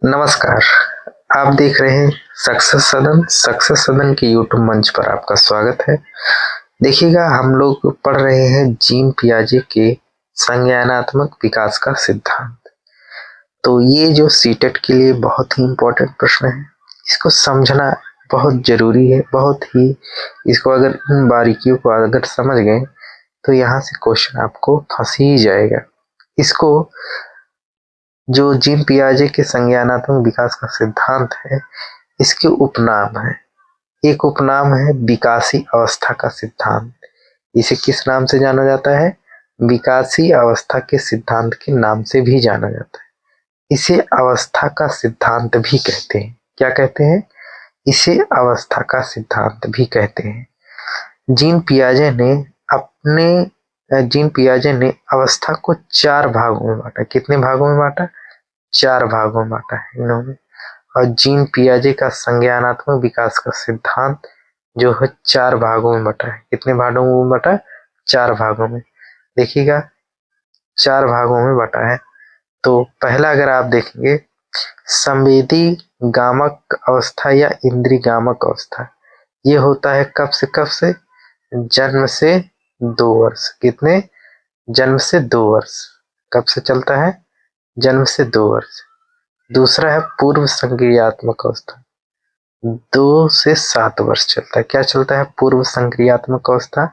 नमस्कार। आप देख रहे हैं सक्सेस सदन के यूट्यूब मंच पर आपका स्वागत है। देखिएगा, हम लोग पढ़ रहे हैं जीन पियाजे के संज्ञानात्मक विकास का सिद्धांत। तो ये जो सीटेट के लिए बहुत ही इम्पोर्टेंट प्रश्न है, इसको समझना बहुत जरूरी है। बहुत ही इसको अगर इन बारीकियों को अगर समझ गए तो यहाँ से क्वेश्चन आपको फंस ही जाएगा। इसको जो जीन पियाजे के संज्ञानात्मक विकास का सिद्धांत है, इसके उपनाम है। एक उपनाम है विकासी अवस्था का सिद्धांत। इसे किस नाम से जाना जाता है? विकासी अवस्था के सिद्धांत के नाम से भी जाना जाता है। इसे अवस्था का सिद्धांत भी कहते हैं। क्या कहते हैं? इसे अवस्था का सिद्धांत भी कहते हैं। जीन पियाजे ने अवस्था को 4 भागों में बांटा। कितने भागों में बांटा? 4 भागों में बांटा है इन्होंने। और जीन पियाजे का संज्ञानात्मक विकास का सिद्धांत जो है 4 भागों में बटा है। कितने भागों में बटा? 4 भागों में। देखिएगा, 4 भागों में बटा है। तो पहला अगर आप देखेंगे, संवेदी गामक अवस्था या इंद्रियगामक अवस्था, ये होता है कब से कब से? जन्म से 2 वर्ष। कितने? जन्म से 2 वर्ष। कब से चलता है? जन्म से 2 वर्ष। दूसरा है पूर्व संक्रियात्मक अवस्था, 2 से 7 वर्ष चलता है। क्या चलता है? पूर्व संक्रियात्मक अवस्था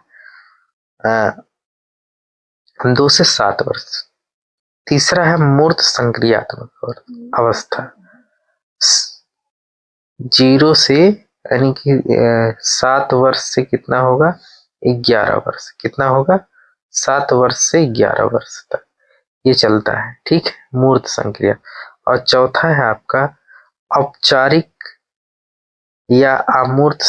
2 से 7 वर्ष। तीसरा है मूर्त संक्रियात्मक अवस्था, 0 से यानी कि 7 वर्ष से कितना होगा? 11 वर्ष। कितना होगा? 7 वर्ष से 11 वर्ष तक ये चलता है। ठीक है, मूर्त संक्रिया। और चौथा है आपका औपचारिक या अमूर्त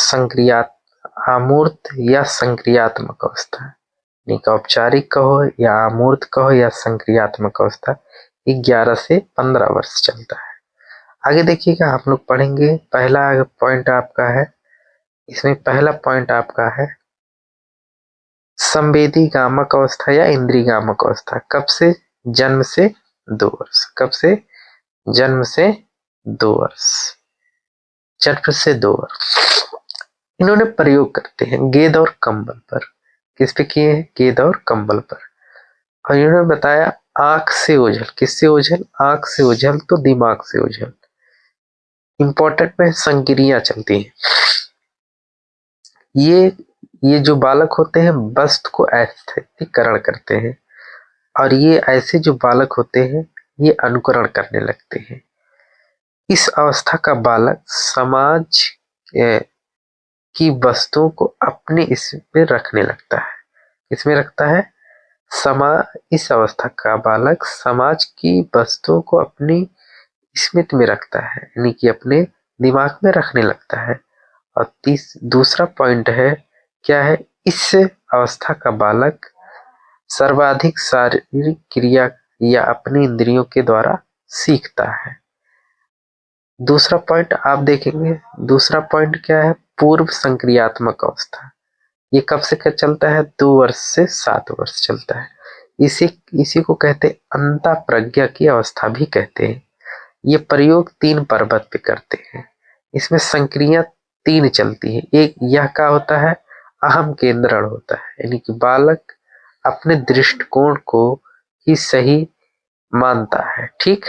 या संक्रियात्मक अवस्था। औपचारिक कहो या अमूर्त कहो या संक्रियात्मक अवस्था, 11 से 15 वर्ष चलता है। आगे देखिएगा, आप लोग पढ़ेंगे। पहला पॉइंट आपका है, इसमें पहला पॉइंट आपका है संवेदी गामक अवस्था या इंद्रियगामक अवस्था। कब से? जन्म से 2 वर्ष। कब से? जन्म से 2 वर्ष। जन्म से 2 वर्ष। इन्होंने प्रयोग करते हैं गेंद और कंबल पर। किस पे किए हैं? गेंद और कंबल पर। और इन्होंने बताया आंख से ओझल। किससे ओझल? आंख से ओझल तो दिमाग से ओझल। इंपॉर्टेंट में संक्रिया चलती है। ये जो बालक होते हैं वस्तु को ऐस्थीकरण करते हैं, और ये ऐसे जो बालक होते हैं ये अनुकरण करने लगते हैं। इस अवस्था का बालक समाज की वस्तुओं को अपने इसमें रखने लगता है। इसमें रखता है इस अवस्था का बालक समाज की वस्तुओं को अपनी स्मृति में रखता है, यानी कि अपने दिमाग में रखने लगता है। और दूसरा पॉइंट है, क्या है? इस अवस्था का बालक सर्वाधिक शारीरिक क्रिया या अपनी इंद्रियों के द्वारा सीखता है। दूसरा पॉइंट आप देखेंगे। दूसरा पॉइंट क्या है? पूर्व संक्रियात्मक अवस्था। ये कब से कब चलता है? 2 वर्ष से 7 वर्ष चलता है। इसी को कहते हैं अंता प्रज्ञा की अवस्था भी कहते हैं। ये प्रयोग 3 पर्वत पे करते हैं। इसमें संक्रिया 3 चलती है। एक यह का होता है अहम केंद्रण होता है, यानी कि बालक अपने दृष्टिकोण को ही सही मानता है। ठीक।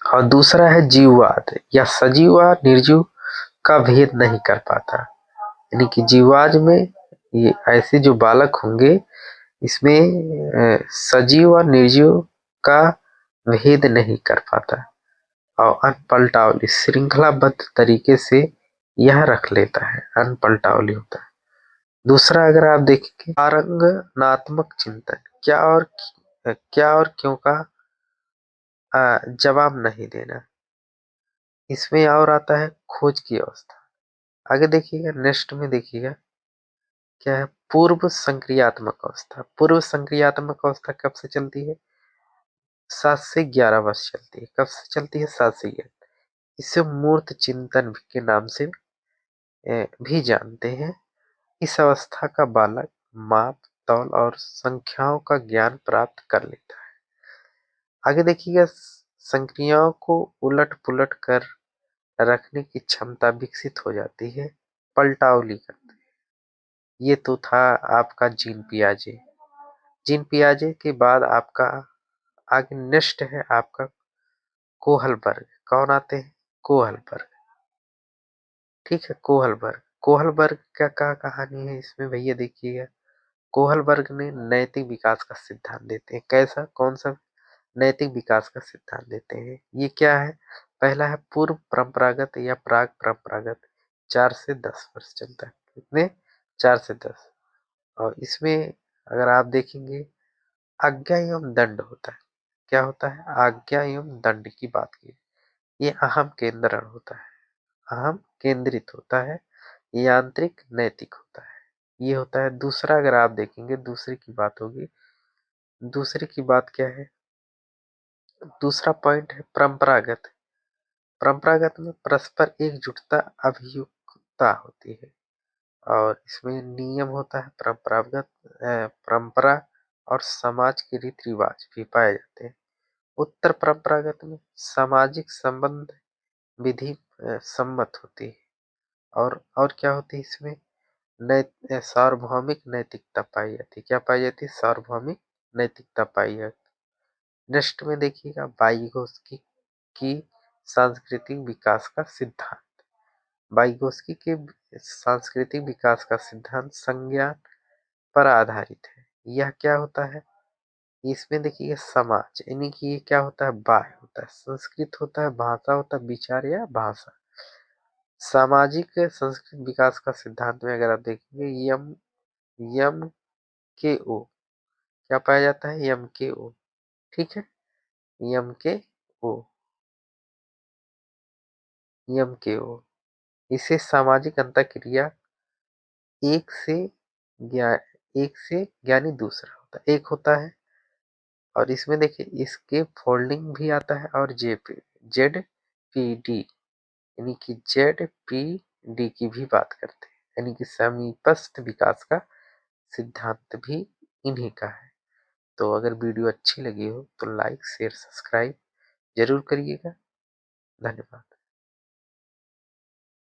और दूसरा है जीववाद, या सजीव व निर्जीव का भेद नहीं कर पाता, यानी कि जीववाद में ये ऐसे जो बालक होंगे इसमें सजीव और निर्जीव का भेद नहीं कर पाता, और अनपलटावली श्रृंखलाबद्ध तरीके से यह रख लेता है। अनपलटावली होता है। दूसरा अगर आप देखेंगे आरंगनात्मक चिंतन, क्या और क्यों का जवाब नहीं देना। इसमें और आता है खोज की अवस्था। आगे देखिएगा, नेक्स्ट में देखिएगा क्या है? पूर्व संक्रियात्मक अवस्था। पूर्व संक्रियात्मक अवस्था कब से चलती है? 7 से 11 वर्ष चलती है। कब से चलती है? 7 से 11। इसे मूर्त चिंतन के नाम से भी जानते हैं। इस अवस्था का बालक माप, तौल और संख्याओं का ज्ञान प्राप्त कर लेता है। आगे देखिएगा, संक्रियाओं को उलट-पुलट कर रखने की क्षमता विकसित हो जाती है, पलटावली करते हैं। ये तो था आपका जीन पियाजे। जीन पियाजे के बाद आपका आगे नेक्स्ट है आपका कोहलबर्ग। कौन आते हैं? कोहलबर्ग। ठीक है, कोहलबर्ग। कोहलबर्ग का क्या कहानी है इसमें भैया देखिएगा। कोहलबर्ग ने नैतिक विकास का सिद्धांत देते हैं। कैसा? कौन सा? नैतिक विकास का सिद्धांत देते हैं। ये क्या है? पहला है पूर्व परंपरागत या प्राक परंपरागत, 4 से 10 वर्ष चलता है। कितने? 4 से 10। और इसमें अगर आप देखेंगे आज्ञा एवं दंड होता है। क्या होता है? आज्ञा एवं दंड की बात की। ये अहम केंद्रण होता है, अहम केंद्रित होता है, यांत्रिक नैतिक होता है। ये होता है। दूसरा अगर आप देखेंगे, दूसरे की बात होगी। दूसरे की बात क्या है? दूसरा पॉइंट है परंपरागत। परंपरागत में परस्पर एकजुटता अभियुक्तता होती है और इसमें नियम होता है परंपरागत, परंपरा और समाज के रीति रिवाज भी पाए जाते हैं। उत्तर परंपरागत में सामाजिक संबंध विधि सम्मत होती है और क्या होती है इसमें? सार्वभौमिक नैतिकता पाई जाती है। क्या पाई जाती है? सार्वभौमिक नैतिकता पाई जाती है। नेक्स्ट में देखिएगा वाइगोस्की की सांस्कृतिक विकास का सिद्धांत। वाइगोस्की के सांस्कृतिक विकास का सिद्धांत संज्ञान पर आधारित है। यह क्या होता है? इसमें देखिए समाज, यानी कि ये क्या होता है? बाह्य होता है, संस्कृत होता है, भाषा होता है, विचार या भाषा। सामाजिक संस्कृत विकास का सिद्धांत में अगर आप देखेंगे यम यम के ओ, क्या पाया जाता है? यम के ओ। ठीक है, यम के ओ, यम के ओ। इसे सामाजिक अंतःक्रिया एक से ज्ञा एक से ज्ञानी दूसरा होता है, एक होता है। और इसमें देखिए इसके फोल्डिंग भी आता है और जेड पी डी, यानी कि जेड पी डी की भी बात करते हैं, यानी कि समीपस्थ विकास का सिद्धांत भी इन्हीं का है। तो अगर वीडियो अच्छी लगी हो तो लाइक शेयर सब्सक्राइब जरूर करिएगा। धन्यवाद।